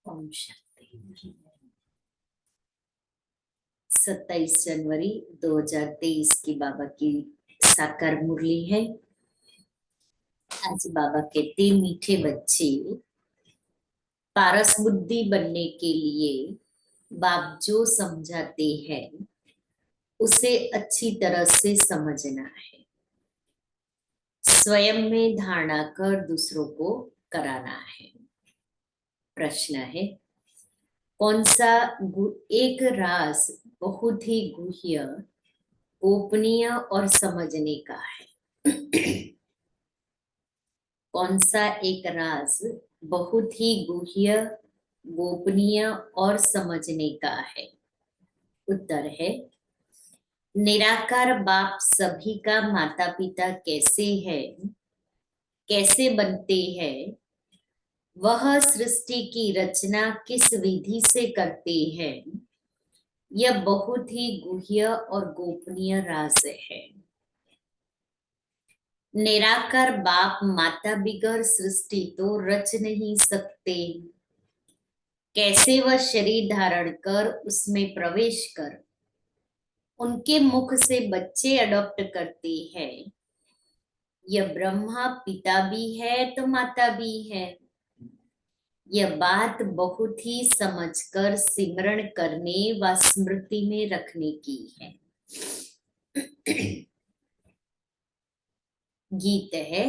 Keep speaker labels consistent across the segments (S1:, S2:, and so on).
S1: ओम शांति। 27 जनवरी 2023 की बाबा की साकार मुरली है। आज बाबा कहते मीठे बच्चे, पारस बुद्धि बनने के लिए बाप जो समझाते हैं उसे अच्छी तरह से समझना है, स्वयं में धारणा कर दूसरों को कराना है। प्रश्न है, कौन सा एक राज बहुत ही गुह्य, गोपनीय और समझने का है? कौन सा एक राज बहुत ही गुह्य, गोपनीय और समझने का है? उत्तर है, निराकार बाप सभी का माता पिता कैसे है, कैसे बनते हैं, वह सृष्टि की रचना किस विधि से करते हैं, यह बहुत ही गुह्य और गोपनीय राज है। निराकार बाप माता बिगर सृष्टि तो रच नहीं सकते। कैसे वह शरीर धारण कर उसमें प्रवेश कर उनके मुख से बच्चे अडॉप्ट करते हैं? यह ब्रह्मा पिता भी है तो माता भी है। यह बात बहुत ही समझकर सिमरण करने व स्मृति में रखने की है। गीत है,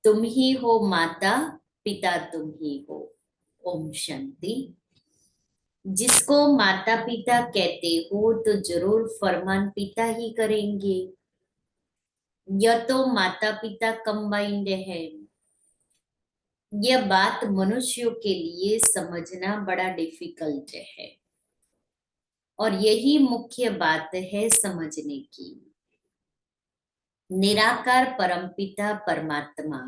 S1: तुम ही हो माता पिता तुम ही हो। ओम शांति। जिसको माता पिता कहते हो तो जरूर फरमान पिता ही करेंगे। यह तो माता पिता कंबाइंड है। यह बात मनुष्यों के लिए समझना बड़ा डिफिकल्ट है और यही मुख्य बात है समझने की। निराकार परमपिता परमात्मा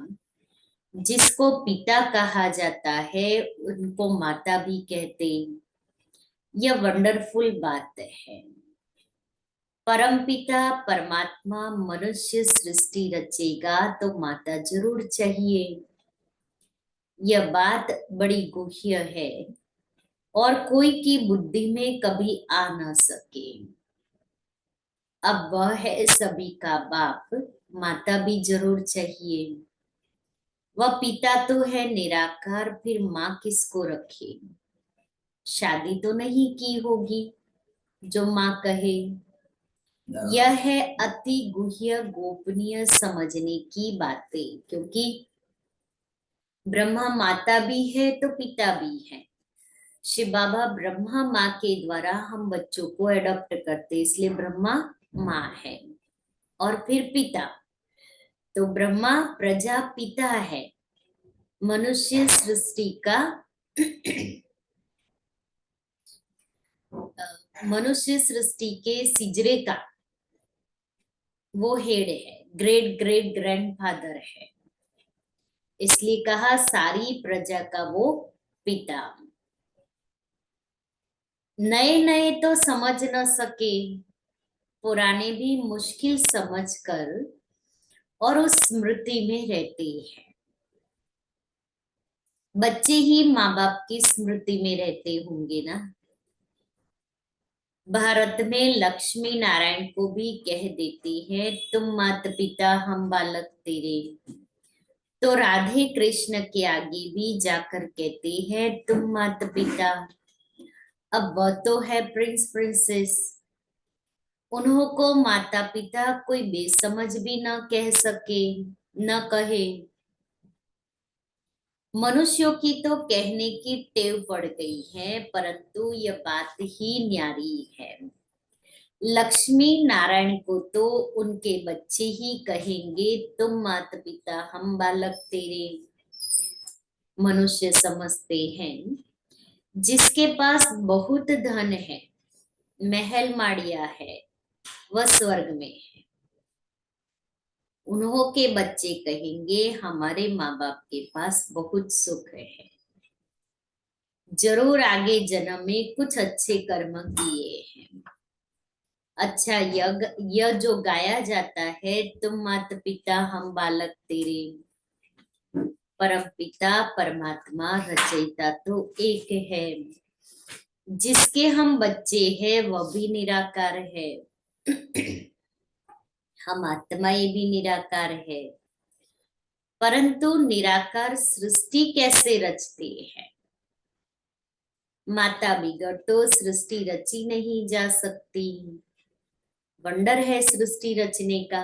S1: जिसको पिता कहा जाता है उनको माता भी कहते हैं। यह वंडरफुल बात है। परमपिता परमात्मा मनुष्य सृष्टि रचेगा तो माता जरूर चाहिए। यह बात बड़ी गुह्य है और कोई की बुद्धि में कभी आ न सके। अब वह है सभी का बाप, माता भी जरूर चाहिए। वह पिता तो है निराकार, फिर माँ किसको रखे? शादी तो नहीं की होगी जो माँ कहे। यह है अति गुह्य गोपनीय समझने की बातें, क्योंकि ब्रह्मा माता भी है तो पिता भी है। शिव बाबा ब्रह्मा माँ के द्वारा हम बच्चों को एडॉप्ट करते, इसलिए ब्रह्मा माँ है और फिर पिता। तो ब्रह्मा प्रजा पिता है, मनुष्य सृष्टि का मनुष्य सृष्टि के सिजरे का वो हेड है, ग्रेट ग्रेट ग्रैंडफादर है। इसलिए कहा सारी प्रजा का वो पिता। नए नए तो समझ न सके, पुराने भी मुश्किल समझकर और उस स्मृति में रहते हैं। बच्चे ही माँ बाप की स्मृति में रहते होंगे ना। भारत में लक्ष्मी नारायण को भी कह देती है, तुम माता पिता हम बालक तेरे। तो राधे कृष्ण के आगे भी जाकर कहते हैं, तुम माता पिता। अब वह तो है प्रिंस प्रिंसेस, उन्हों को माता पिता कोई बेसमझ भी न कह सके, न कहे। मनुष्यों की तो कहने की टेव पड़ गई है, परंतु यह बात ही न्यारी है। लक्ष्मी नारायण को तो उनके बच्चे ही कहेंगे, तुम माता पिता हम बालक तेरे। मनुष्य समझते हैं जिसके पास बहुत धन है, महल माड़िया है, वह स्वर्ग में है। उन्हों के बच्चे कहेंगे, हमारे माँ बाप के पास बहुत सुख है, जरूर आगे जन्म में कुछ अच्छे कर्म किए हैं। अच्छा, यह जो गाया जाता है, तुम माता पिता हम बालक तेरे, परम पिता परमात्मा रचयिता तो एक है। जिसके हम बच्चे हैं वह भी निराकार है। हम आत्माएं भी निराकार है। परंतु निराकार सृष्टि कैसे रचते हैं? माता बिगड़ तो सृष्टि रची नहीं जा सकती। वंडर है सृष्टि रचने का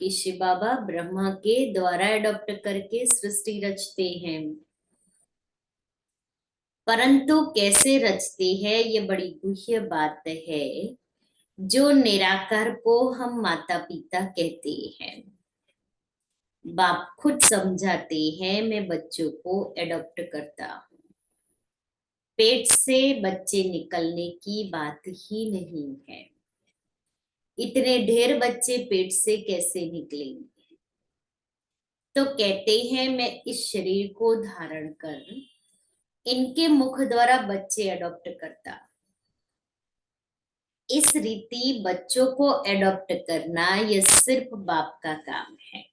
S1: कि शिव बाबा ब्रह्मा के द्वारा एडॉप्ट करके सृष्टि रचते हैं। परंतु कैसे रचते हैं ये बड़ी गुह्य बात है, जो निराकार को हम माता पिता कहते हैं। बाप खुद समझाते हैं, मैं बच्चों को एडॉप्ट करता हूँ। पेट से बच्चे निकलने की बात ही नहीं है। इतने ढेर बच्चे पेट से कैसे निकलेंगे? तो कहते हैं मैं इस शरीर को धारण कर इनके मुख द्वारा बच्चे एडॉप्ट करता। इस रीति बच्चों को एडॉप्ट करना यह सिर्फ बाप का काम है।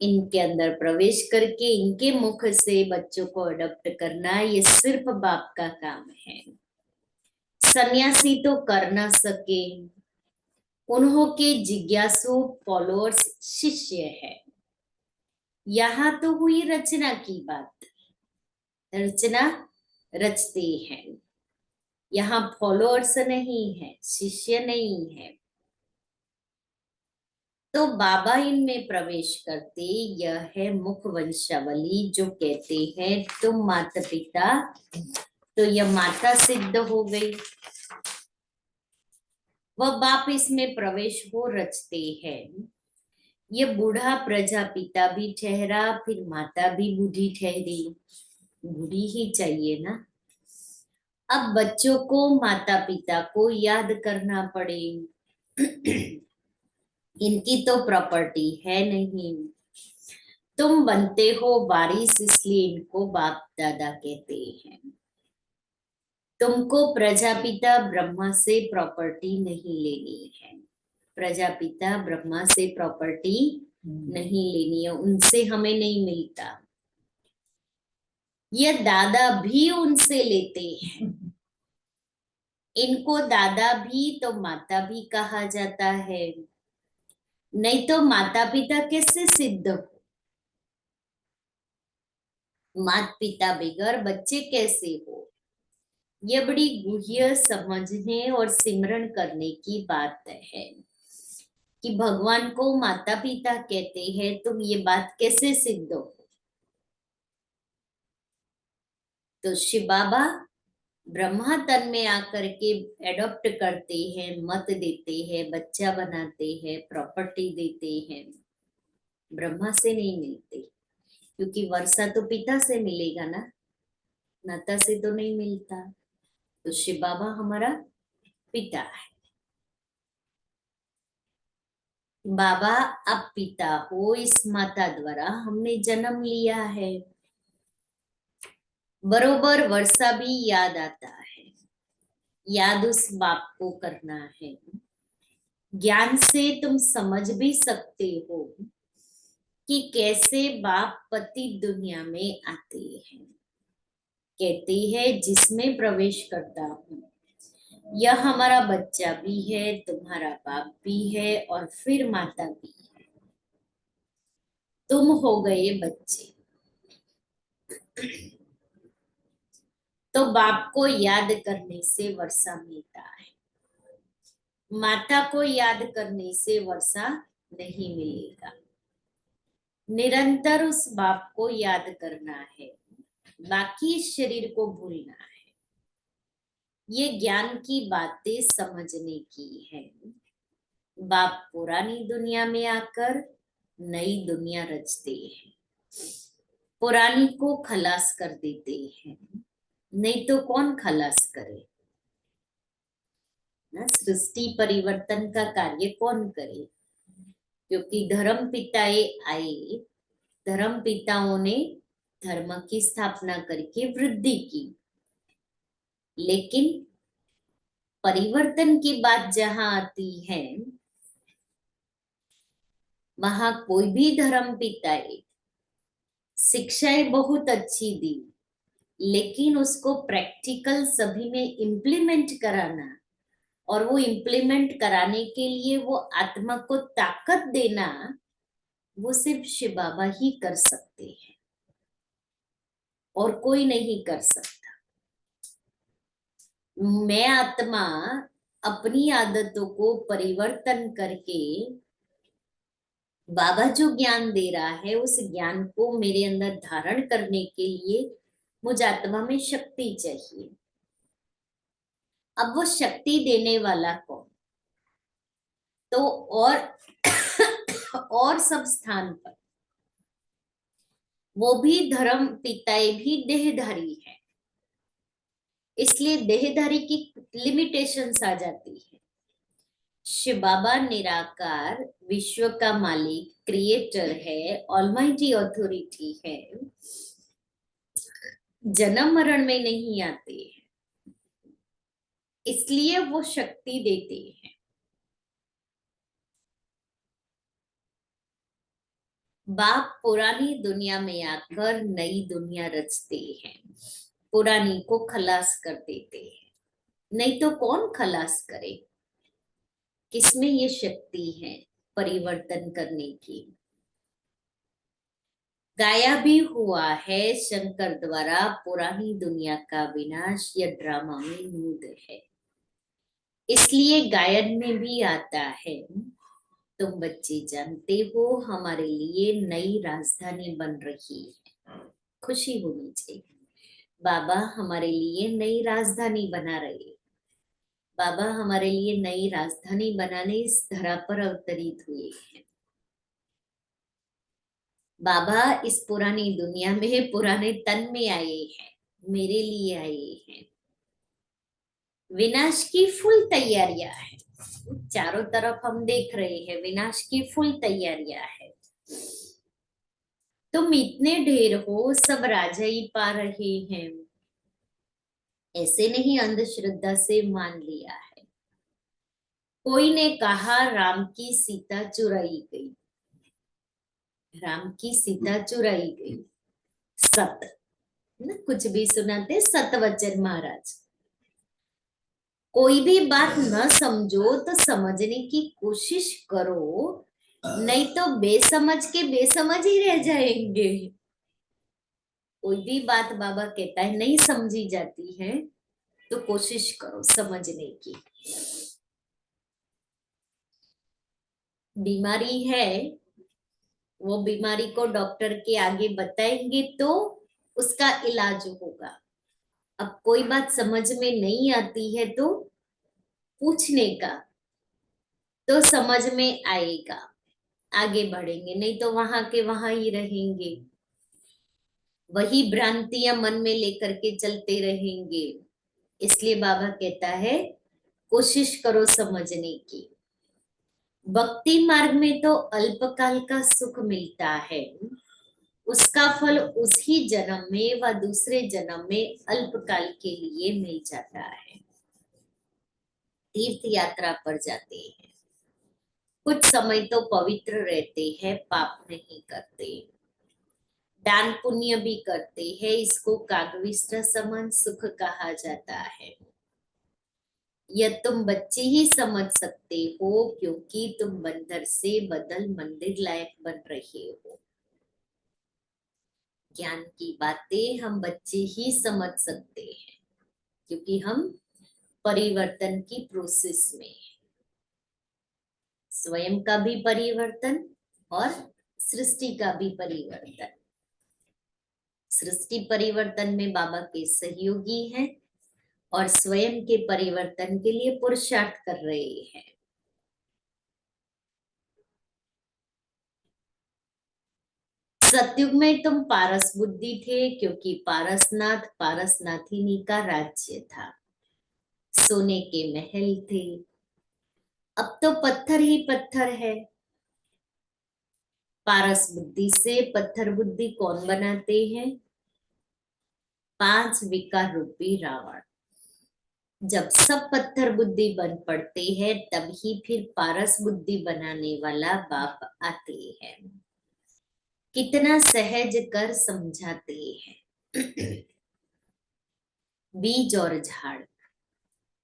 S1: इनके अंदर प्रवेश करके इनके मुख से बच्चों को एडॉप्ट करना ये सिर्फ बाप का काम है। सन्यासी तो कर ना सके। उन्हों के जिज्ञासु फॉलोअर्स शिष्य है। यहाँ तो हुई रचना की बात। रचना रचते हैं। यहाँ फॉलोअर्स नहीं है, शिष्य नहीं है। तो बाबा इनमें प्रवेश करते, यह है मुख वंशावली जो कहते हैं तुम माता पिता, तो यह माता सिद्ध हो गई। वह बाप इसमें प्रवेश हो रचते हैं। ये बूढ़ा प्रजापिता भी ठहरा, फिर माता भी बूढ़ी ठहरी। बूढ़ी ही चाहिए ना। अब बच्चों को माता पिता को याद करना पड़े। इनकी तो प्रॉपर्टी है नहीं। तुम बनते हो वारिस, इसलिए इनको बाप दादा कहते हैं। तुमको प्रजापिता ब्रह्मा से प्रॉपर्टी नहीं लेनी है। प्रजापिता ब्रह्मा से प्रॉपर्टी नहीं लेनी है, उनसे हमें नहीं मिलता। ये दादा भी उनसे लेते हैं। इनको दादा भी तो माता भी कहा जाता है। नहीं तो माता पिता कैसे सिद्ध हो? माता पिता बगैर बच्चे कैसे हो? यह बड़ी गुह्य समझने और सिमरन करने की बात है कि भगवान को माता पिता कहते हैं, तुम ये बात कैसे सिद्ध हो? तो शिव बाबा ब्रह्मा तन में आकर के एडॉप्ट करते हैं, मत देते हैं, बच्चा बनाते हैं, प्रॉपर्टी देते हैं। ब्रह्मा से नहीं मिलते, क्योंकि वर्षा तो पिता से मिलेगा ना, माता से तो नहीं मिलता। तो शिव बाबा हमारा पिता है। बाबा अब पिता हो, इस माता द्वारा हमने जन्म लिया है। बरोबर वर्षा भी याद आता है। याद उस बाप को करना है। ज्ञान से तुम समझ भी सकते हो कि कैसे बाप पति दुनिया में आते हैं। कहते हैं जिसमें प्रवेश करता हूँ, यह हमारा बच्चा भी है, तुम्हारा बाप भी है और फिर माता भी है। तुम हो गए बच्चे। तो बाप को याद करने से वर्षा मिलता है। माता को याद करने से वर्षा नहीं मिलेगा। निरंतर उस बाप को याद करना है, बाकी इस शरीर को भूलना है। ये ज्ञान की बातें समझने की है। बाप पुरानी दुनिया में आकर नई दुनिया रचते हैं। पुरानी को खलास कर देते हैं, नहीं तो कौन खलास करे ना। सृष्टि परिवर्तन का कार्य कौन करे? क्योंकि धर्म पिताए आए, धर्म पिताओं ने धर्म की स्थापना करके वृद्धि की। लेकिन परिवर्तन की बात जहां आती है, वहां कोई भी धर्म पिताए शिक्षाएं बहुत अच्छी दी, लेकिन उसको प्रैक्टिकल सभी में इम्प्लीमेंट कराना और वो इम्प्लीमेंट कराने के लिए वो आत्मा को ताकत देना, वो सिर्फ शिव बाबा ही कर सकते हैं और कोई नहीं कर सकता। मैं आत्मा अपनी आदतों को परिवर्तन करके बाबा जो ज्ञान दे रहा है उस ज्ञान को मेरे अंदर धारण करने के लिए मुझे आत्मा में शक्ति चाहिए। अब वो शक्ति देने वाला कौन? तो और सब स्थान पर वो भी धर्म पिताएं भी देहधारी है, इसलिए देहधारी की लिमिटेशंस आ जाती है। शिव बाबा निराकार विश्व का मालिक क्रिएटर है, ऑलमाइटी अथॉरिटी है, जन्म मरण में नहीं आते हैं, इसलिए वो शक्ति देते हैं। बाप पुरानी दुनिया में आकर नई दुनिया रचते हैं, पुरानी को खलास कर देते हैं। नहीं तो कौन खलास करे? किसमें ये शक्ति है परिवर्तन करने की? गाया भी हुआ है शंकर द्वारा, पुरानी दुनिया का विनाश यह ड्रामा में नूद है। इसलिए गायन में भी आता है, तुम बच्चे जानते हो हमारे लिए नई राजधानी बन रही है। खुशी होनी चाहिए, बाबा हमारे लिए नई राजधानी बना रहे। बाबा हमारे लिए नई राजधानी बनाने इस धरा पर अवतरित हुए हैं। बाबा इस पुरानी दुनिया में पुराने तन में आए हैं, मेरे लिए आए हैं। विनाश की फुल तैयारियां है, चारों तरफ हम देख रहे हैं विनाश की फुल तैयारियां है। तुम इतने ढेर हो, सब राजा ही पा रहे हैं, ऐसे नहीं अंधश्रद्धा से मान लिया है। कोई ने कहा राम की सीता चुराई गई, राम की सीता चुराई गई, सत ना कुछ भी सुनाते सतवचन महाराज। कोई भी बात न समझो तो समझने की कोशिश करो, नहीं तो बेसमझ के बेसमझ ही रह जाएंगे। कोई भी बात बाबा कहता है नहीं समझी जाती है तो कोशिश करो समझने की। बीमारी है, वो बीमारी को डॉक्टर के आगे बताएंगे तो उसका इलाज होगा। अब कोई बात समझ में नहीं आती है तो पूछने का, तो समझ में आएगा, आगे बढ़ेंगे, नहीं तो वहां के वहां ही रहेंगे, वही भ्रांतियां मन में लेकर के चलते रहेंगे। इसलिए बाबा कहता है कोशिश करो समझने की। भक्ति मार्ग में तो अल्पकाल का सुख मिलता है, उसका फल उसी जन्म में व दूसरे जन्म में अल्पकाल के लिए मिल जाता है। तीर्थ यात्रा पर जाते हैं, कुछ समय तो पवित्र रहते हैं, पाप नहीं करते, दान पुण्य भी करते हैं, इसको कागविष्ट समान सुख कहा जाता है। यह तुम बच्चे ही समझ सकते हो, क्योंकि तुम बंदर से बदल मंदिर लायक बन रहे हो। ज्ञान की बातें हम बच्चे ही समझ सकते हैं, क्योंकि हम परिवर्तन की प्रोसेस में हैं। स्वयं का भी परिवर्तन और सृष्टि का भी परिवर्तन। सृष्टि परिवर्तन में बाबा के सहयोगी हैं और स्वयं के परिवर्तन के लिए पुरुषार्थ कर रहे हैं। सतयुग में तुम पारस बुद्धि थे, क्योंकि पारसनाथ पारसनाथिनी का राज्य था, सोने के महल थे। अब तो पत्थर ही पत्थर है। पारस बुद्धि से पत्थर बुद्धि कौन बनाते हैं? 5 विकार रूपी रावण। जब सब पत्थर बुद्धि बन पड़ते हैं तभी फिर पारस बुद्धि बनाने वाला बाप आते हैं। कितना सहज कर समझाते हैं। बीज और झाड़,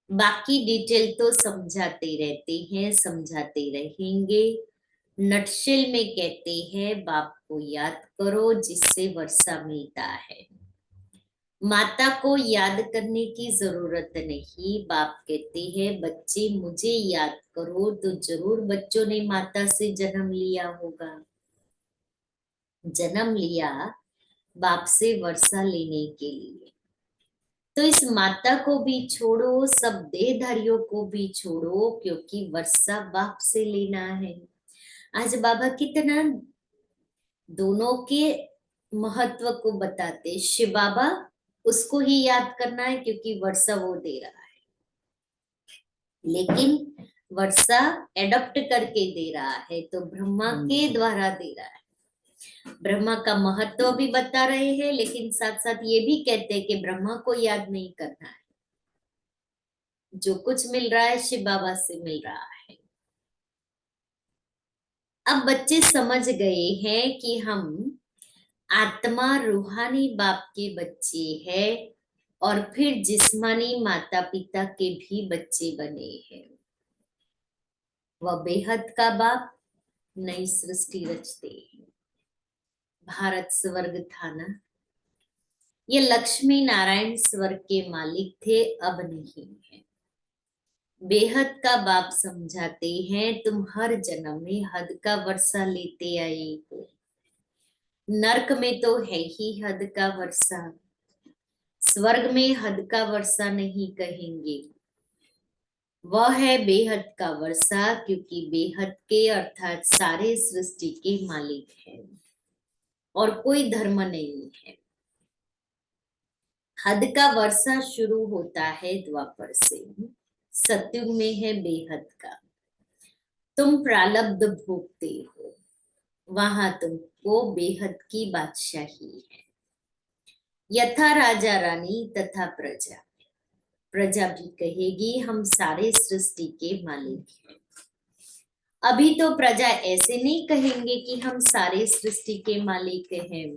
S1: बाकी डिटेल तो समझाते रहते हैं, समझाते रहेंगे। नटशेल में कहते हैं बाप को याद करो जिससे वर्षा मिलता है। माता को याद करने की जरूरत नहीं। बाप कहते हैं बच्चे मुझे याद करो, तो जरूर बच्चों ने माता से जन्म लिया होगा। जन्म लिया बाप से वर्षा लेने के लिए। तो इस माता को भी छोड़ो, सब देहधारियों को भी छोड़ो, क्योंकि वर्षा बाप से लेना है। आज बाबा कितना दोनों के महत्व को बताते। शिव बाबा उसको ही याद करना है क्योंकि वर्षा वो दे रहा है, लेकिन वर्षा एडॉप्ट करके दे रहा है, तो ब्रह्मा के द्वारा दे रहा है। ब्रह्मा का महत्व भी बता रहे हैं, लेकिन साथ साथ ये भी कहते हैं कि ब्रह्मा को याद नहीं करना है। जो कुछ मिल रहा है शिव बाबा से मिल रहा है। अब बच्चे समझ गए हैं कि हम आत्मा रूहानी बाप के बच्चे हैं और फिर जिस्मानी माता पिता के भी बच्चे बने हैं। वह बेहद का बाप नई सृष्टि रचते हैं। भारत स्वर्ग था ना, ये लक्ष्मी नारायण स्वर्ग के मालिक थे, अब नहीं है। बेहद का बाप समझाते हैं तुम हर जन्म में हद का वर्षा लेते आए हो। नरक में तो है ही हद का वर्षा, स्वर्ग में हद का वर्षा नहीं कहेंगे। वह है बेहद का वर्षा, क्योंकि बेहद के अर्थात सारे सृष्टि के मालिक है और कोई धर्म नहीं है। हद का वर्षा शुरू होता है द्वापर से, सतयुग में है बेहद का। तुम प्रारब्ध भोगते हो, वहां तुमको बेहद की बादशाही है। यथा राजा रानी तथा प्रजा, प्रजा भी कहेगी हम सारे सृष्टि के मालिक हैं। अभी तो प्रजा ऐसे नहीं कहेंगे कि हम सारे सृष्टि के मालिक हैं।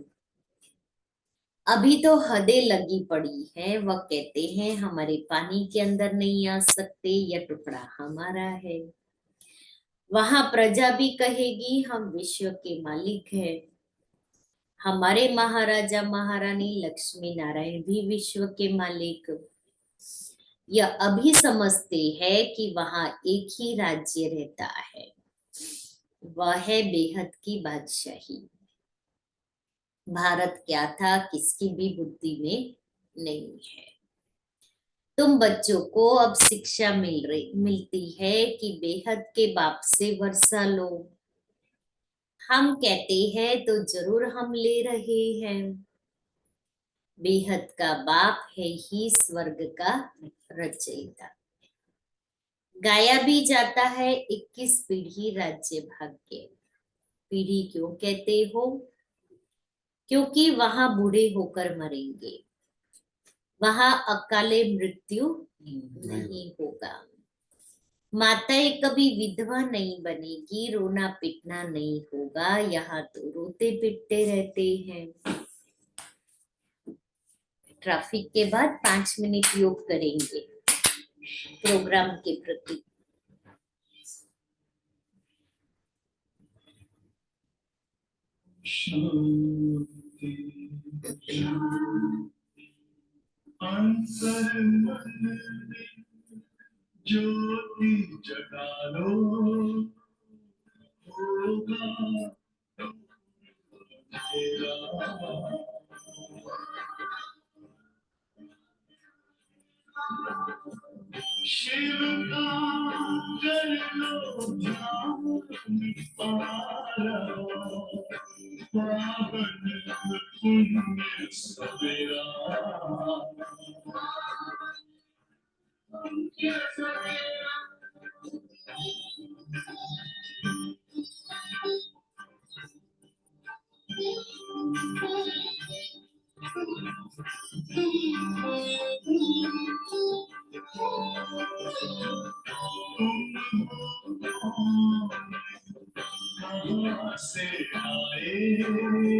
S1: अभी तो हदें लगी पड़ी है। वह कहते हैं हमारे पानी के अंदर नहीं आ सकते, यह टुकड़ा हमारा है। वहां प्रजा भी कहेगी हम विश्व के मालिक हैं। हमारे महाराजा महारानी लक्ष्मी नारायण भी विश्व के मालिक। यह अभी समझते हैं कि वहां एक ही राज्य रहता है, वह है बेहद की बादशाही। भारत क्या था किसकी भी बुद्धि में नहीं है। तुम बच्चों को अब शिक्षा मिलती है कि बेहद के बाप से वर्षा लो। हम कहते हैं तो जरूर हम ले रहे हैं। बेहद का बाप है ही स्वर्ग का रचयिता। गाया भी जाता है 21 पीढ़ी राज्य भाग्य। पीढ़ी क्यों कहते हो? क्योंकि वहां बूढ़े होकर मरेंगे, वहां अकाले मृत्यु नहीं होगा। माताएं कभी विधवा नहीं बनेगी, रोना पिटना नहीं होगा। यहाँ तो रोते पिटते रहते हैं। ट्रैफिक के बाद 5 मिनट योग करेंगे प्रोग्राम के प्रति। शांति अंतर मन ज्योति जगा लो, होगा तेरा। शिव का कर लो ध्यान पारा, पावन पुण्य सवेरा। कहाँ से आए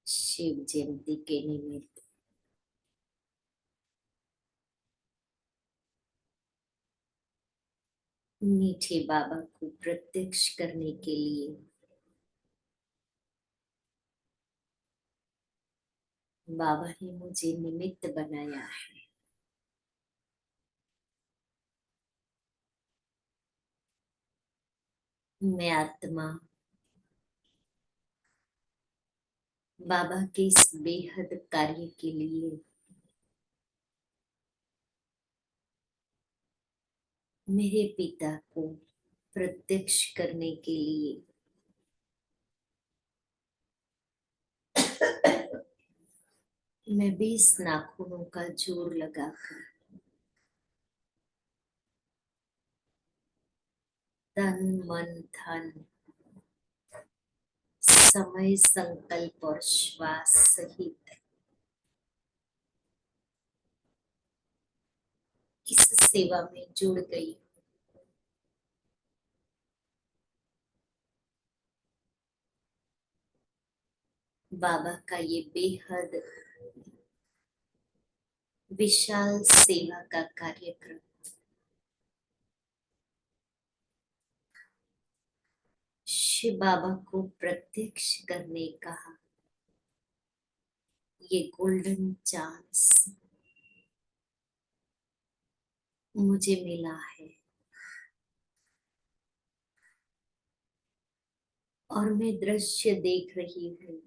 S1: शिव जयंती के निमित्त मीठे बाबा को प्रत्यक्ष करने के लिए बाबा ने मुझे निमित्त बनाया है। मैं आत्मा बाबा के इस बेहद कार्य के लिए मेरे पिता को प्रत्यक्ष करने के लिए मैं 20 नाखूनों का जोर लगाकर तन मन धन समय संकल्प और श्वास सहित इस सेवा में जुड़ गई। बाबा का ये बेहद विशाल सेवा का कार्यक्रम शिव बाबा को प्रत्यक्ष करने का ये गोल्डन चांस मुझे मिला है और मैं दृश्य देख रही हूँ।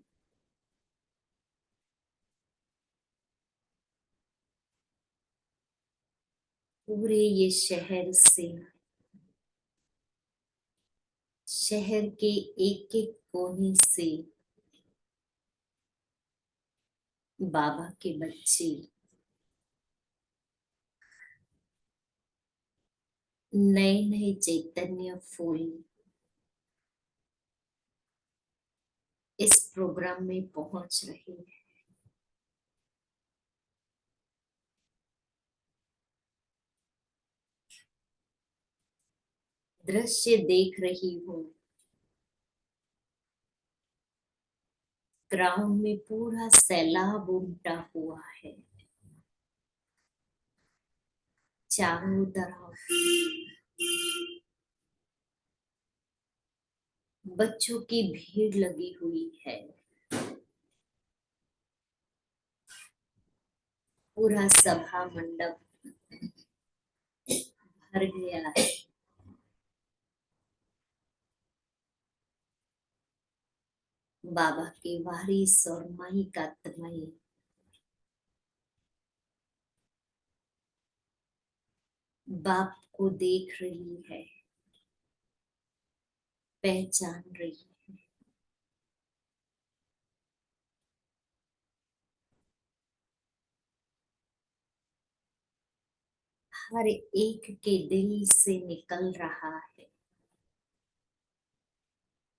S1: पूरे ये शहर से शहर के एक एक कोने से बाबा के बच्चे नए नए चैतन्य फूल इस प्रोग्राम में पहुंच रहे हैं। दृश्य देख रही हूँ। ग्राउंड में पूरा सैलाब उमटा हुआ है, चारों तरफ बच्चों की भीड़ लगी हुई है, पूरा सभा मंडप भर गया है। बाबा के वारिस और माई का तनय बाप को देख रही है, पहचान रही है। हर एक के दिल से निकल रहा है,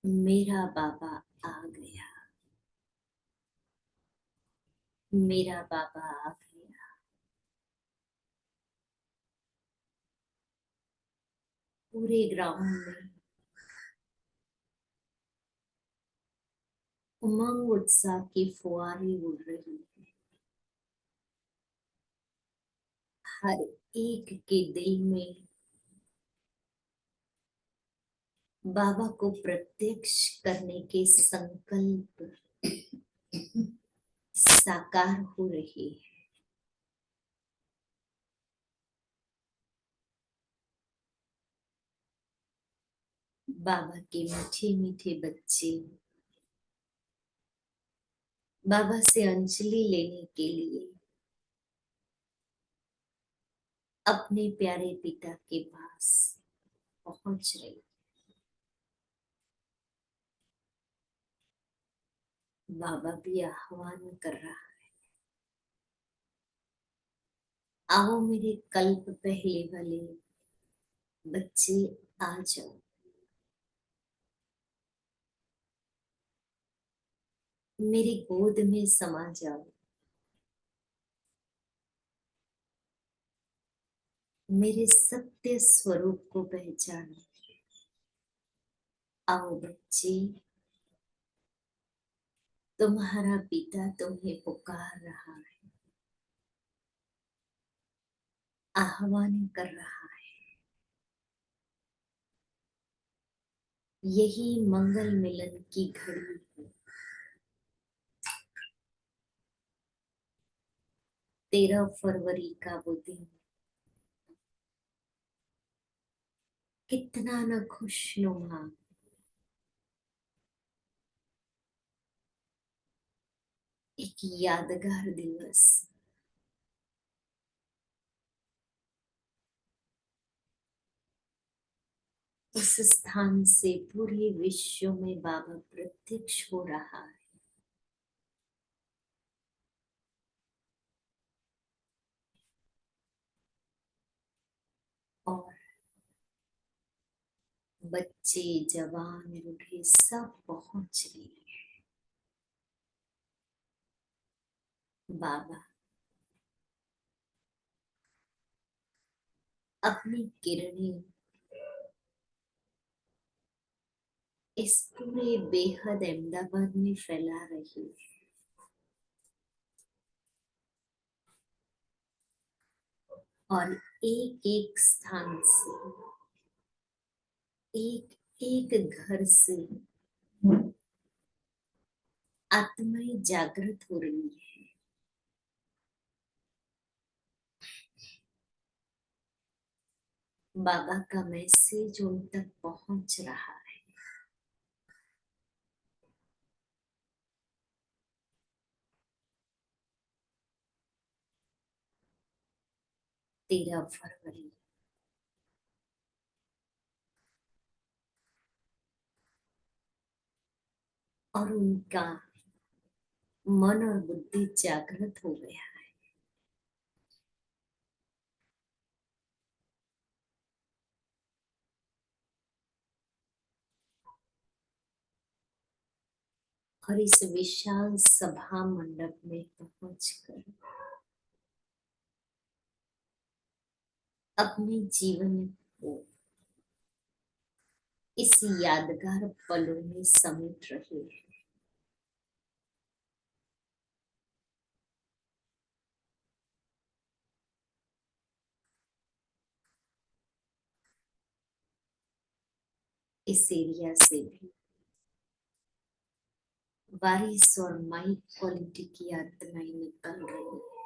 S1: मेरा बाबा आ गया, मेरा बाबा आ गया। पूरे ग्राउंड में उमंग उत्साह की फुहारें उड़ रही है। हर एक के दिल में बाबा को प्रत्यक्ष करने के संकल्प साकार हो रहे हैं। बाबा के मीठे मीठे बच्चे बाबा से अंजलि लेने के लिए अपने प्यारे पिता के पास पहुंच रहे। बाबा भी आह्वान कर रहा है, आओ मेरे कल्प पहले वाले बच्चे, आ जाओ, मेरी गोद में समा जाओ, मेरे सत्य स्वरूप को पहचानो। आओ बच्चे, तुम्हारा पिता तुम्हें पुकार रहा है, आह्वान कर रहा है। यही मंगल मिलन की घड़ी है। 13 फरवरी का वो दिन कितना न खुशनुमा, एक यादगार दिवस। उस स्थान से पूरे विश्व में बाबा प्रत्यक्ष हो रहा है। और बच्चे, जवान, बूढ़े सब पहुंच रहे हैं। बाबा अपनी किरणें इस पूरे बेहद अहमदाबाद में फैला रही है। और एक एक स्थान से, एक एक घर से आत्माएं जागृत हो रही है। बाबा का मैसेज उन तक पहुंच रहा है। तेरह फरवरी और उनका मन और बुद्धि जागृत हो गया है। और इस विशाल सभा मंडप में पहुंचकर अपने जीवन को इस यादगार पलों में समेट रहे हैं। इस एरिया से भी बारिश और माइक क्वालिटी की आत्माएं निकल रही है।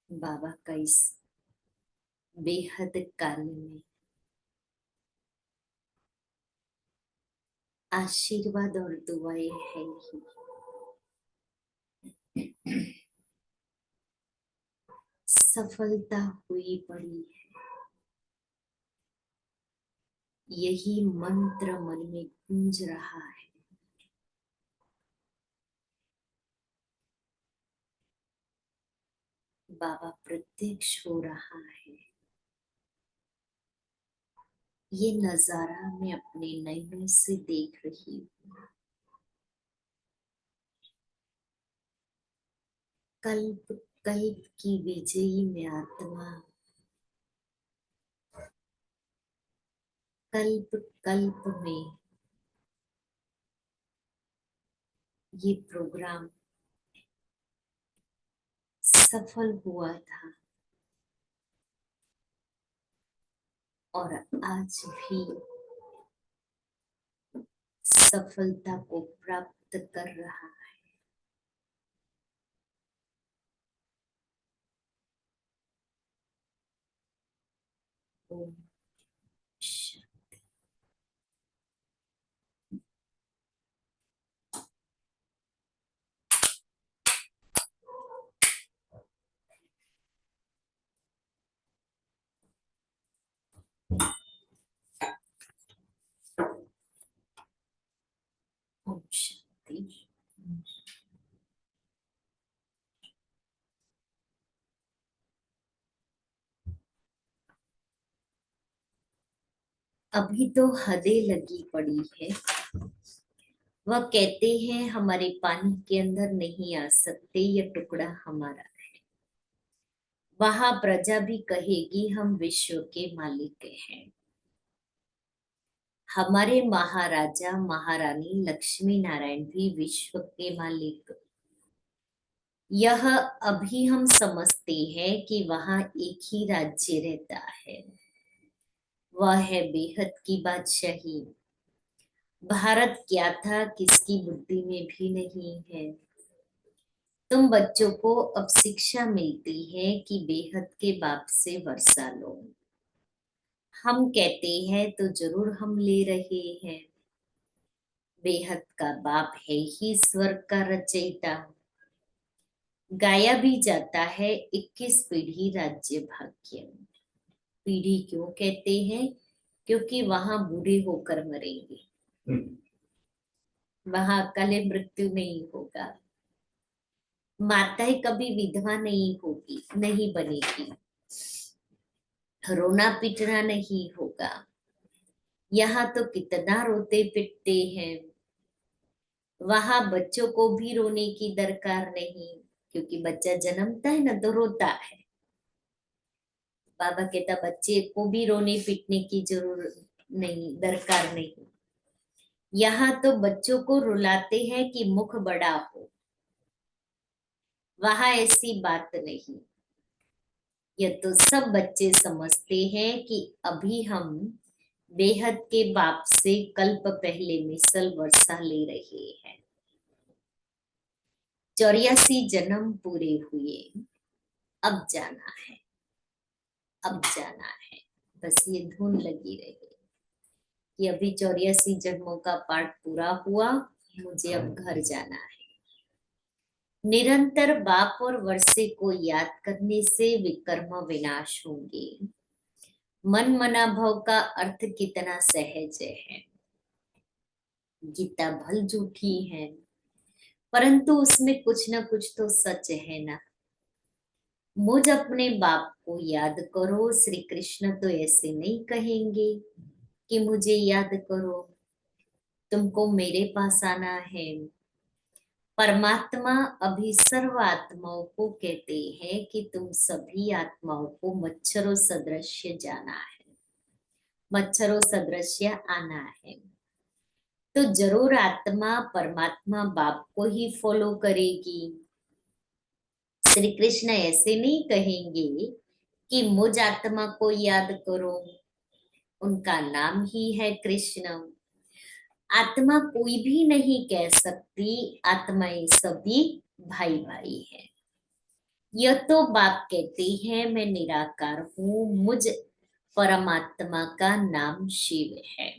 S1: बाबा का इस बेहद काल में आशीर्वाद और दुआएं है ही। सफलता हुई पड़ी है, यही मंत्र मन में गूंज रहा है। बाबा प्रत्यक्ष हो रहा है, ये नजारा मैं अपने नयनों से देख रही हूँ। कल्प कल्प की विजयी में आत्मा, कल्प कल्प में ये प्रोग्राम सफल हुआ था और आज भी सफलता को प्राप्त कर रहा है। ओम शांति। ओम शांति। अभी तो हदें लगी पड़ी है। वह कहते हैं हमारे पानी के अंदर नहीं आ सकते, यह टुकड़ा हमारा है। वहां प्रजा भी कहेगी हम विश्व के मालिक हैं। हमारे महाराजा महारानी लक्ष्मी नारायण भी विश्व के मालिक। यह अभी हम समझते हैं कि वहां एक ही राज्य रहता है, वह है बेहद की बादशाही। भारत क्या था किसकी बुद्धि में भी नहीं है। तुम बच्चों को अब शिक्षा मिलती है कि बेहद के बाप से वर्षा लो। हम कहते हैं तो जरूर हम ले रहे हैं। बेहद का बाप है ही स्वर्ग का रचयिता। गाया भी जाता है 21 पीढ़ी राज्य भाग्य। पीढ़ी क्यों कहते हैं? क्योंकि वहां बूढ़े होकर मरेंगे, वहां अकाले मृत्यु नहीं होगा। माताएं कभी विधवा नहीं होगी, नहीं बनेगी। रोना पीटना नहीं होगा। यहाँ तो कितना रोते पिटते हैं। वहां बच्चों को भी रोने की दरकार नहीं, क्योंकि बच्चा जन्मता है ना तो रोता है। बाबा कहता बच्चे को भी रोने पीटने की जरूरत नहीं, दरकार नहीं। यहाँ तो बच्चों को रुलाते हैं कि मुख बड़ा हो, वहां ऐसी बात नहीं। यह तो सब बच्चे समझते हैं कि अभी हम बेहद के बाप से कल्प पहले मिसल वर्षा ले रहे हैं। 84 जन्म पूरे हुए, अब जाना है, अब जाना है। बस ये धुन लगी रही कि अभी 84 जन्मों का पाठ पूरा हुआ, मुझे अब घर जाना है। निरंतर बाप और वर्षे को याद करने से विकर्म विनाश होंगे। मन मना भव का अर्थ कितना सहज है। गीता भल झूठी है, परंतु उसमें कुछ न कुछ तो सच है ना। मुझ अपने बाप को याद करो। श्री कृष्ण तो ऐसे नहीं कहेंगे कि मुझे याद करो, तुमको मेरे पास आना है। परमात्मा अभी सर्व आत्माओं को कहते हैं कि तुम सभी आत्माओं को मच्छरों सदृश जाना है। मच्छरों सदृश आना है। तो जरूर आत्मा परमात्मा बाप को ही फॉलो करेगी। श्री कृष्ण ऐसे नहीं कहेंगे कि मुझ आत्मा को याद करो, उनका नाम ही है कृष्ण। आत्मा कोई भी नहीं कह सकती आत्माएं सभी भाई भाई है। यह तो बाप कहते हैं मैं निराकार हूँ, मुझ परमात्मा का नाम शिव है।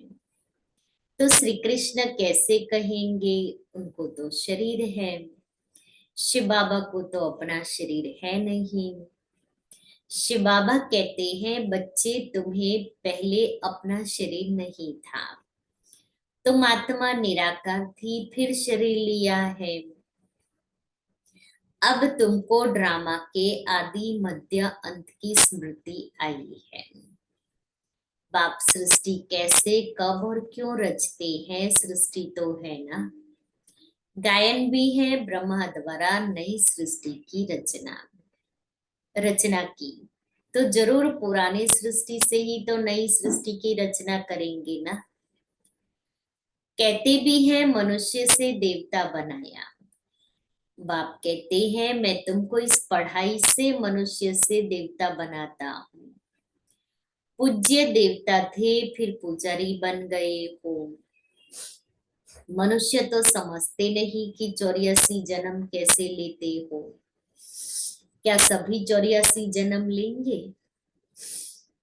S1: तो श्री कृष्ण कैसे कहेंगे, उनको तो शरीर है, शिव बाबा को तो अपना शरीर है नहीं। शिव बाबा कहते हैं बच्चे तुम्हें पहले अपना शरीर नहीं था, तुम आत्मा निराकार थी फिर शरीर लिया है। अब तुमको ड्रामा के आदि मध्य अंत की स्मृति आई है। बाप सृष्टि कैसे कब और क्यों रचते हैं, सृष्टि तो है ना। गायन भी है ब्रह्मा द्वारा नई सृष्टि की रचना की। तो जरूर पुरानी सृष्टि से ही तो नई सृष्टि की रचना करेंगे ना। कहते भी हैं मनुष्य से देवता बनाया। बाप कहते हैं मैं तुमको इस पढ़ाई से मनुष्य से देवता बनाता हूँ। पूज्य देवता थे फिर पुजारी बन गए हो। मनुष्य तो समझते नहीं कि 84 जन्म कैसे लेते हो। क्या सभी 84 जन्म लेंगे?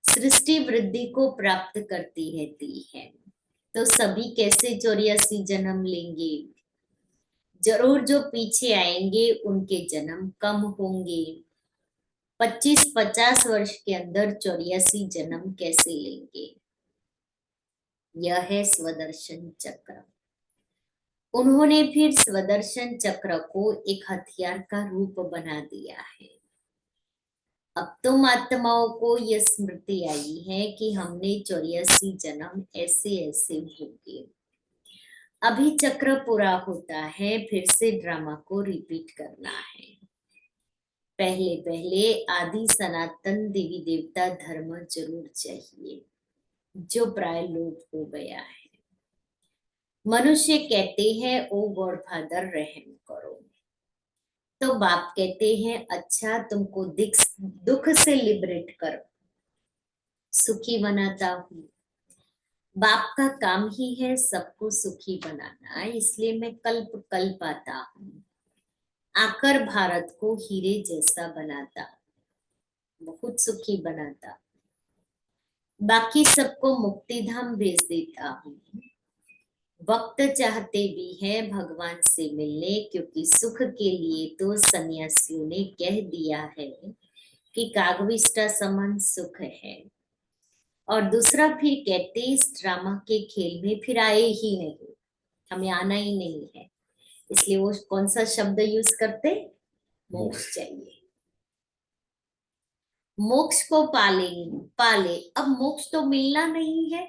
S1: सृष्टि वृद्धि को प्राप्त करती रहती है, तो सभी कैसे 84 जन्म लेंगे? जरूर जो पीछे आएंगे उनके जन्म कम होंगे। 25-50 वर्ष के अंदर 84 जन्म कैसे लेंगे? यह है स्वदर्शन चक्र। उन्होंने फिर स्वदर्शन चक्र को एक हथियार का रूप बना दिया है। अब तुम आत्माओं को यह स्मृति आई है कि हमने 84 जन्म ऐसे ऐसे भोगे। अभी चक्र पूरा होता है, फिर से ड्रामा को रिपीट करना है। पहले पहले आदि सनातन देवी देवता धर्म जरूर चाहिए, जो प्राय लोप हो गया है। मनुष्य कहते हैं ओ गॉड फादर रहम करो, तो बाप कहते हैं अच्छा तुमको दुख से लिबरेट कर सुखी बनाता हूँ। बाप का काम ही है सबको सुखी बनाना, इसलिए मैं कल्प कल्प आता हूँ। आकर भारत को हीरे जैसा बनाता, बहुत सुखी बनाता, बाकी सबको मुक्ति धाम भेज देता हूँ। वक्त चाहते भी हैं भगवान से मिलने, क्योंकि सुख के लिए तो सन्यासियों ने कह दिया है कि कागविष्टा समान सुख है। और दूसरा फिर कहते इस ड्रामा के खेल में फिर आए ही नहीं, हमें आना ही नहीं है। इसलिए वो कौन सा शब्द यूज करते, मोक्ष चाहिए। मोक्ष को पाले। अब मोक्ष तो मिलना नहीं है,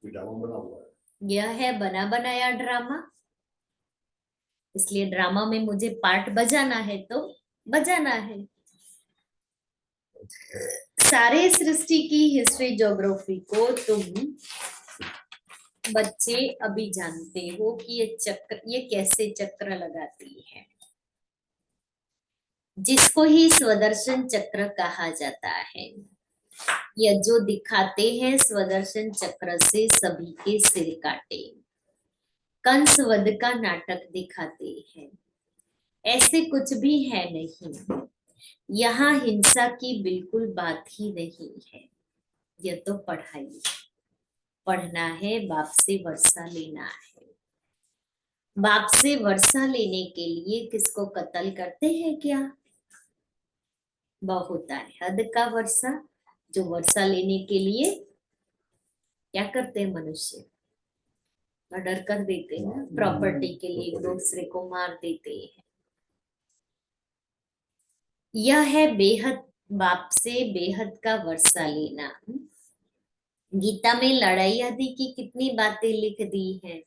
S1: ड्रामा बना हुआ है। यह है बना बनाया ड्रामा। इसलिए ड्रामा में मुझे पार्ट बजाना है तो बजाना है। सारे सृष्टि की हिस्ट्री ज्योग्राफी को तुम बच्चे अभी जानते हो कि ये कैसे चक्र लगाती है, जिसको ही स्वदर्शन चक्र कहा जाता है। यह जो दिखाते हैं स्वदर्शन चक्र से सभी के सिर काटे, कंस वध का नाटक दिखाते हैं। ऐसे कुछ भी है नहीं, यहाँ हिंसा की बिल्कुल बात ही नहीं है। यह तो पढ़ाई, पढ़ना है, बाप से वर्षा लेना है। बाप से वर्षा लेने के लिए किसको कत्ल करते हैं क्या? बहुत है हद का वर्षा, जो वर्षा लेने के लिए क्या करते हैं मनुष्य, मर्डर कर देते हैं, प्रॉपर्टी के लिए एक दूसरे को मार देते हैं। यह है बेहद, बाप से बेहद का वर्षा लेना। गीता में लड़ाई आदि की कितनी बातें लिख दी हैं,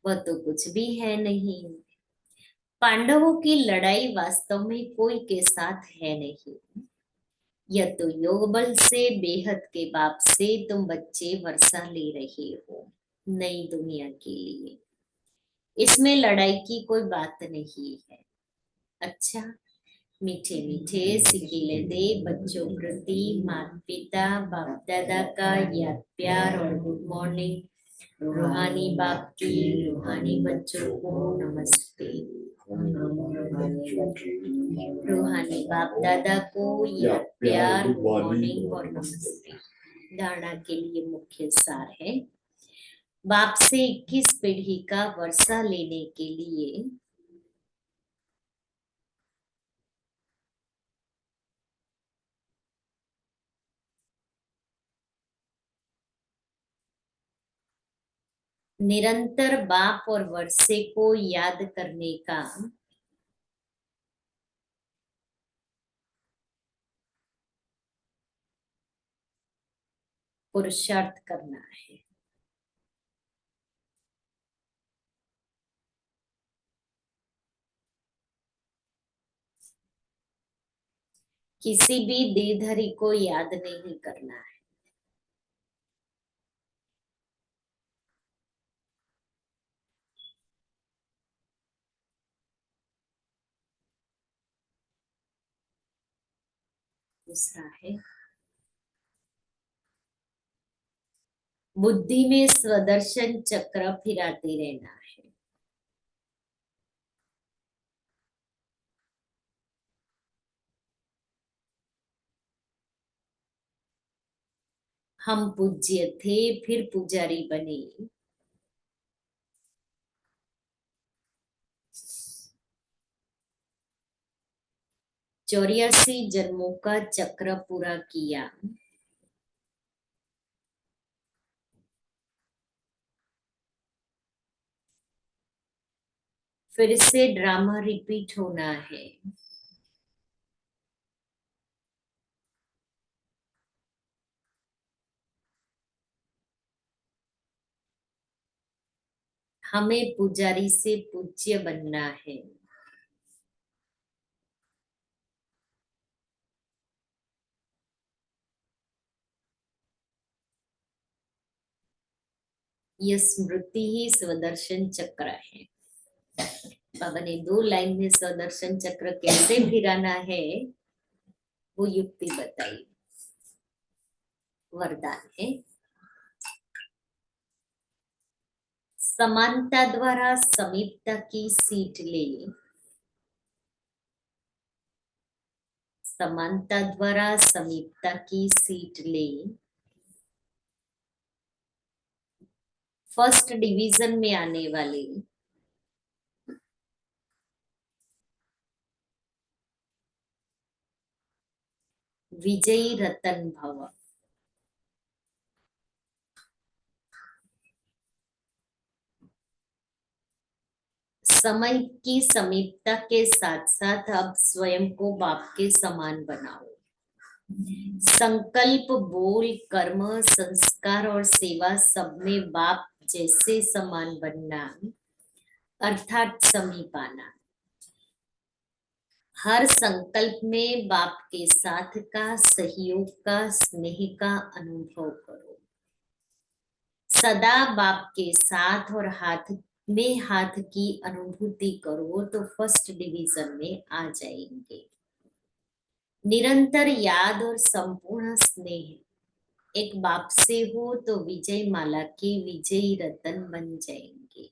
S1: वह तो कुछ भी है नहीं। पांडवों की लड़ाई वास्तव में कोई के साथ है नहीं, यह तो योग बल से बेहद के बाप से तुम बच्चे वर्षा ले रहे हो नई दुनिया के लिए। इसमें लड़ाई की कोई बात नहीं है। अच्छा, मीठे मीठे सिकीले दे बच्चों प्रति माता पिता बाप दादा का याद प्यार और गुड मॉर्निंग। रूहानी बाप की रूहानी बच्चों को नमस्ते। रूहानी बाप दादा को याद प्यार गुड मॉर्निंग और नमस्ते। धारणा के लिए मुख्य सार है, बाप से 21 पीढ़ी का वर्षा लेने के लिए निरंतर बाप और वर्षे को याद करने का पुरुषार्थ करना है। किसी भी देहधारी को याद नहीं करना है। दूसरा है, बुद्धि में स्वदर्शन चक्र फिराते रहना है। हम पूज्य थे फिर पुजारी बने। 84 जन्मों का चक्र पूरा किया। फिर से ड्रामा रिपीट होना है। हमें पुजारी से पूज्य बनना है। यह स्मृति ही स्वदर्शन चक्र है। बाबा ने 2 लाइन में स्वदर्शन चक्र कैसे फिराना है वो युक्ति बताई। वरदान है, समानता द्वारा समीपता की सीट ले। समानता द्वारा समीपता की सीट ले। फर्स्ट डिवीजन में आने वाले विजयी रतन भव। समय की समीपता के साथ साथ अब स्वयं को बाप के समान बनाओ। संकल्प बोल कर्म संस्कार और सेवा सब में बाप जैसे समान बनना अर्थात समीप आना। हर संकल्प में बाप के साथ का सहयोग का स्नेह का अनुभव करो। सदा बाप के साथ और हाथ में हाथ की अनुभूति करो तो फर्स्ट डिवीजन में आ जाएंगे। निरंतर याद और संपूर्ण स्नेह एक बाप से हो तो विजय माला के विजयी रतन बन जाएंगे।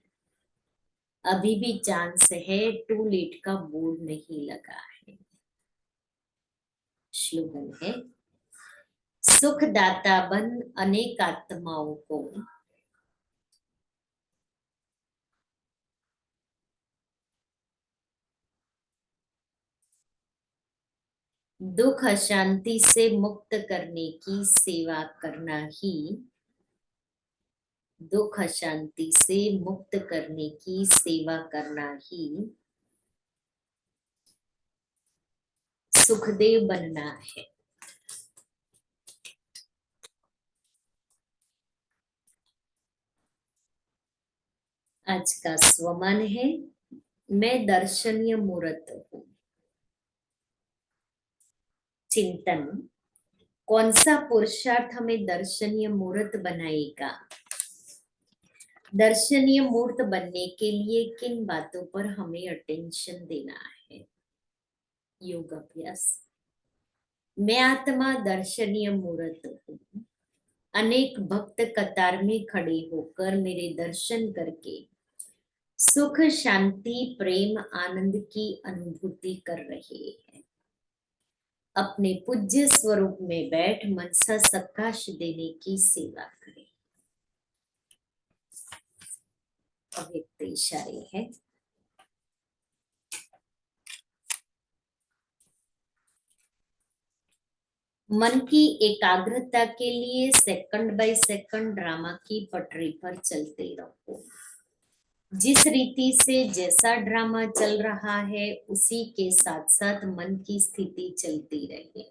S1: अभी भी चांस है, टू लेट का बोर्ड नहीं लगा है। स्लोगन है, सुखदाता बन अनेक आत्माओं को दुख अशांति से मुक्त करने की सेवा करना ही दुख अशांति से मुक्त करने की सेवा करना ही सुखदेव बनना है। आज का स्वमन है, मैं दर्शनीय मूर्त हूँ। चिंतन, कौन सा पुरुषार्थ हमें दर्शनीय मूर्त बनाएगा? दर्शनीय मूर्त बनने के लिए किन बातों पर हमें अटेंशन देना है? योग अभ्यास। मैं आत्मा दर्शनीय मूर्त हूँ। अनेक भक्त कतार में खड़े होकर मेरे दर्शन करके सुख, शांति, प्रेम, आनंद की अनुभूति कर रहे हैं। अपने पूज्य स्वरूप में बैठ मनसा सकाश देने की सेवा करें। अव्यक्त इशारे हैं। मन की एकाग्रता के लिए सेकंड बाय सेकंड ड्रामा की पटरी पर चलते रहो। जिस रीति से जैसा ड्रामा चल रहा है उसी के साथ साथ मन की स्थिति चलती रहे,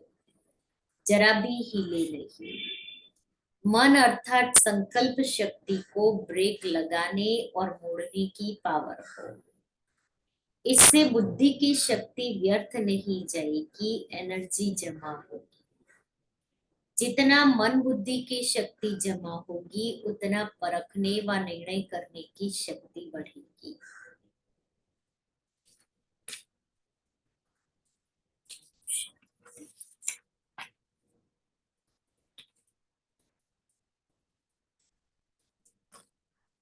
S1: जरा भी हिले नहीं। मन अर्थात संकल्प शक्ति को ब्रेक लगाने और मोड़ने की पावर हो। इससे बुद्धि की शक्ति व्यर्थ नहीं जाएगी, एनर्जी जमा होगी। जितना मन बुद्धि की शक्ति जमा होगी उतना परखने व निर्णय करने की शक्ति बढ़ेगी।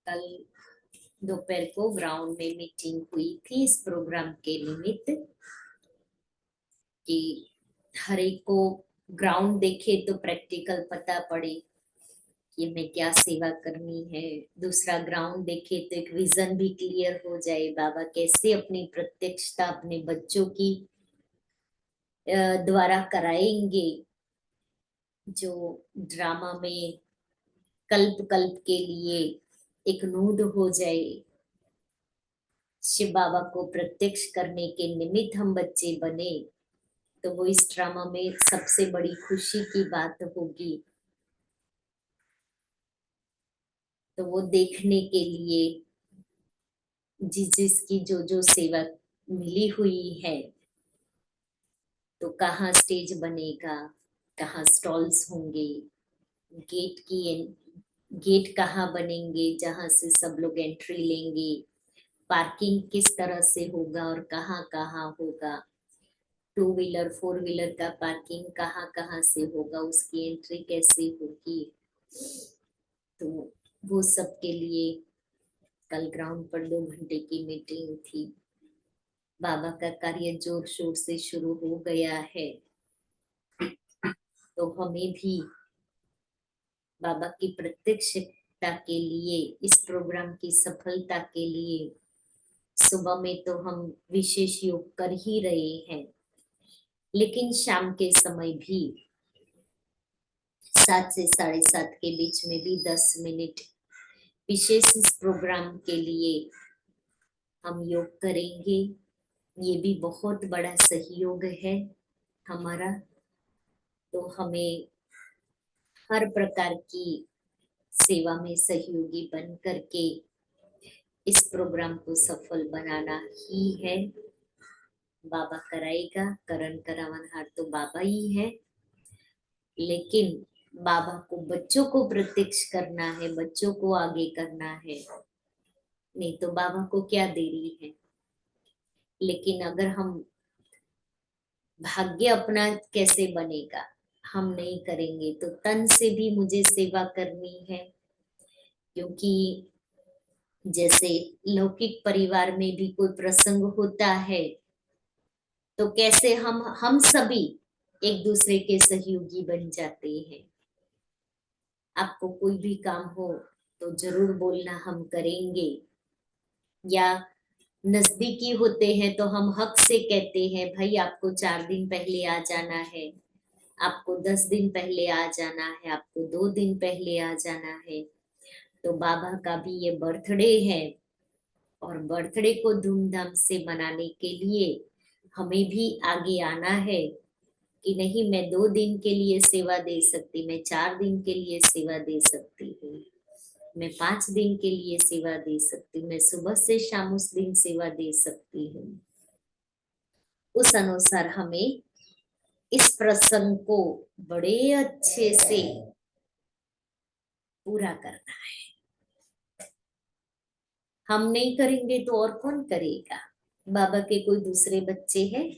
S1: कल दोपहर को ग्राउंड में मीटिंग हुई थी इस प्रोग्राम के निमित्त कि हर एक को ग्राउंड देखे तो प्रैक्टिकल पता पड़े कि हमें क्या सेवा करनी है। दूसरा ग्राउंड देखे तो एक विजन भी क्लियर हो जाए, बाबा कैसे अपनी प्रत्यक्षता अपने बच्चों की द्वारा कराएंगे। जो ड्रामा में कल्प कल्प के लिए एक नूड हो जाए। शिव बाबा को प्रत्यक्ष करने के निमित्त हम बच्चे बने तो वो इस ड्रामा में सबसे बड़ी खुशी की बात होगी। तो वो देखने के लिए जिसकी जो जो सेवा मिली हुई है, तो कहाँ स्टेज बनेगा, कहाँ स्टॉल्स होंगे, गेट कहाँ बनेंगे जहां से सब लोग एंट्री लेंगे, पार्किंग किस तरह से होगा और कहाँ कहाँ होगा, 2 व्हीलर 4 व्हीलर का पार्किंग कहाँ कहाँ से होगा, उसकी एंट्री कैसे होगी। तो वो सब के लिए कल ग्राउंड पर 2 घंटे की मीटिंग थी। बाबा का कार्य जोर शोर से शुरू हो गया है। तो हमें भी बाबा की प्रत्यक्षता के लिए, इस प्रोग्राम की सफलता के लिए सुबह में तो हम विशेष योग कर ही रहे हैं, लेकिन शाम के समय भी 7 से 7:30 के बीच में भी 10 मिनट विशेष इस प्रोग्राम के लिए हम योग करेंगे। ये भी बहुत बड़ा सहयोग है हमारा। तो हमें हर प्रकार की सेवा में सहयोगी बन करके इस प्रोग्राम को सफल बनाना ही है। बाबा कराएगा, करण करावनहार तो बाबा ही है, लेकिन बाबा को बच्चों को प्रत्यक्ष करना है, बच्चों को आगे करना है। नहीं तो बाबा को क्या देरी है। लेकिन अगर हम भाग्य अपना कैसे बनेगा, हम नहीं करेंगे तो तन से भी मुझे सेवा करनी है। क्योंकि जैसे लौकिक परिवार में भी कोई प्रसंग होता है तो कैसे हम सभी एक दूसरे के सहयोगी बन जाते हैं। आपको कोई भी काम हो तो जरूर बोलना, हम करेंगे। या नजदीकी होते हैं तो हम हक से कहते हैं भाई आपको 4 दिन पहले आ जाना है, आपको 10 दिन पहले आ जाना है, आपको 2 दिन पहले आ जाना है। तो बाबा का भी ये बर्थडे है और बर्थडे को धूमधाम से मनाने के लिए हमें भी आगे आना है कि नहीं मैं 2 दिन के लिए सेवा दे सकती, मैं 4 दिन के लिए सेवा दे सकती हूँ, मैं 5 दिन के लिए सेवा दे सकती हूँ, मैं सुबह से शाम उस दिन सेवा दे सकती हूँ। उस अनुसार हमें इस प्रसंग को बड़े अच्छे से पूरा करना है। हम नहीं करेंगे तो और कौन करेगा? बाबा के कोई दूसरे बच्चे हैं?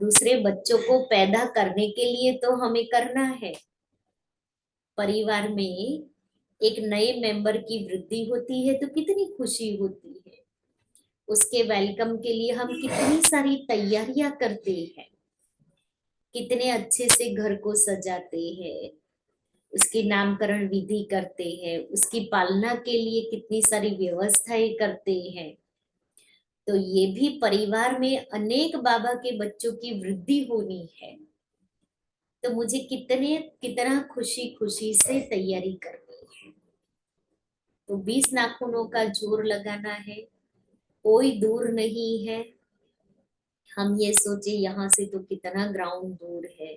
S1: दूसरे बच्चों को पैदा करने के लिए तो हमें करना है। परिवार में एक नए मेंबर की वृद्धि होती है तो कितनी खुशी होती है। उसके वेलकम के लिए हम कितनी सारी तैयारियां करते हैं, कितने अच्छे से घर को सजाते हैं, उसकी नामकरण विधि करते हैं, उसकी पालना के लिए कितनी सारी व्यवस्थाएं करते हैं। तो ये भी परिवार में अनेक बाबा के बच्चों की वृद्धि होनी है, तो मुझे कितना खुशी खुशी से तैयारी करनी है। तो 20 नाखूनों का जोर लगाना है, कोई दूर नहीं है। हम ये सोचे यहाँ से तो कितना ग्राउंड दूर है,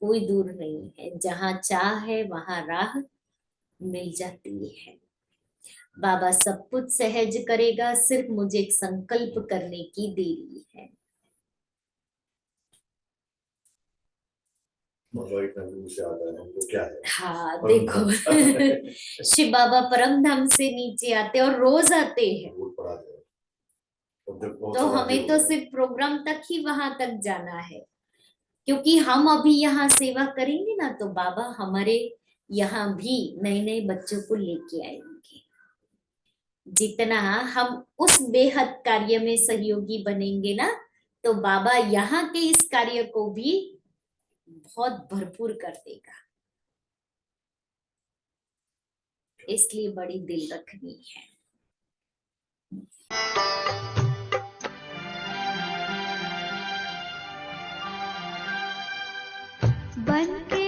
S1: कोई दूर नहीं है। जहाँ चाह है वहां राह मिल जाती है। बाबा सब कुछ सहज करेगा, सिर्फ मुझे एक संकल्प करने की देरी है। हाँ देखो शिव बाबा परम धाम से नीचे आते और रोज आते हैं, तो हमें तो सिर्फ प्रोग्राम तक ही वहां तक जाना है। क्योंकि हम अभी यहाँ सेवा करेंगे ना, तो बाबा हमारे यहाँ भी नए नए बच्चों को लेके आएंगे। जितना हम उस बेहद कार्य में सहयोगी बनेंगे ना, तो बाबा यहाँ के इस कार्य को भी बहुत भरपूर कर देगा। इसलिए बड़ी दिल रखनी है।
S2: बन के